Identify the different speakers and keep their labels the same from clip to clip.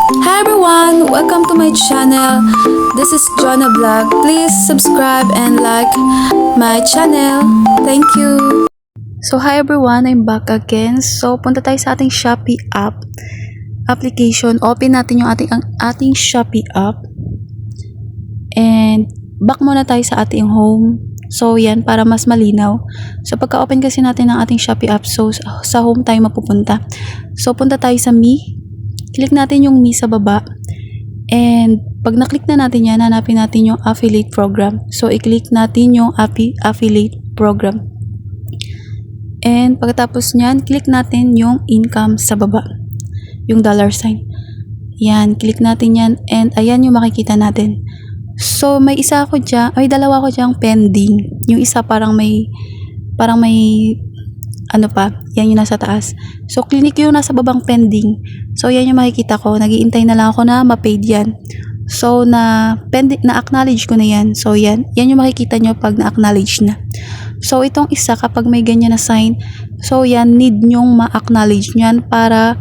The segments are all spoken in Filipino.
Speaker 1: Hi everyone! Welcome to my channel. This is Jonah Vlog. Please subscribe and like my channel. Thank you! So hi everyone, I'm back again. So punta tayo sa ating Shopee application. Open natin yung ating Shopee app. And back muna tayo sa ating home. So yan, para mas malinaw. So pagka-open kasi natin ng ating Shopee app, so sa home tayo mapupunta. So punta tayo sa Me. Click natin yung Me sa baba. And pag na-click na natin yan, hanapin natin yung affiliate program. So i-click natin yung affiliate program. And pagkatapos nyan, click natin yung income sa baba. Yung $sign. Yan, click natin yan. And ayan yung makikita natin. So may isa ako dyan, dalawa ko dyan pending. Yung isa parang may ano pa, yan yung nasa taas. So, click yung nasa babang pending. So, yan yung makikita ko. Nag-iintay na lang ako na ma-paid yan. So, na-acknowledge ko na yan. So, yan yung makikita nyo pag na-acknowledge na. So, itong isa, kapag may ganyan na sign, so, yan, need nyong ma-acknowledge nyan para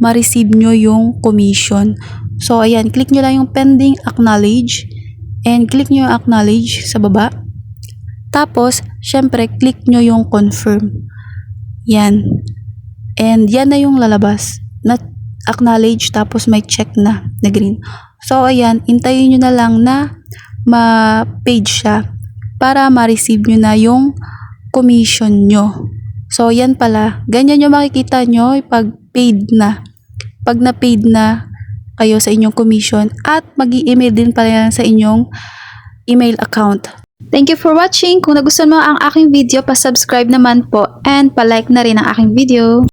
Speaker 1: ma-receive nyo yung commission. So, ayan, click nyo lang yung pending, acknowledge, and click nyo yung acknowledge sa baba. Tapos, syempre, click nyo yung confirm. Yan. And yan na yung lalabas. Na acknowledge tapos may check na green. So ayan, hintayin nyo na lang na ma-page siya para ma-receive nyo na yung commission nyo. So yan pala. Ganyan yung makikita nyo pag paid na. Pag na-paid na kayo sa inyong commission at mag-i-email din pala yan sa inyong email account. Thank you for watching. Kung nagustuhan mo ang aking video, pa-subscribe naman po and pa-like na rin ang aking video.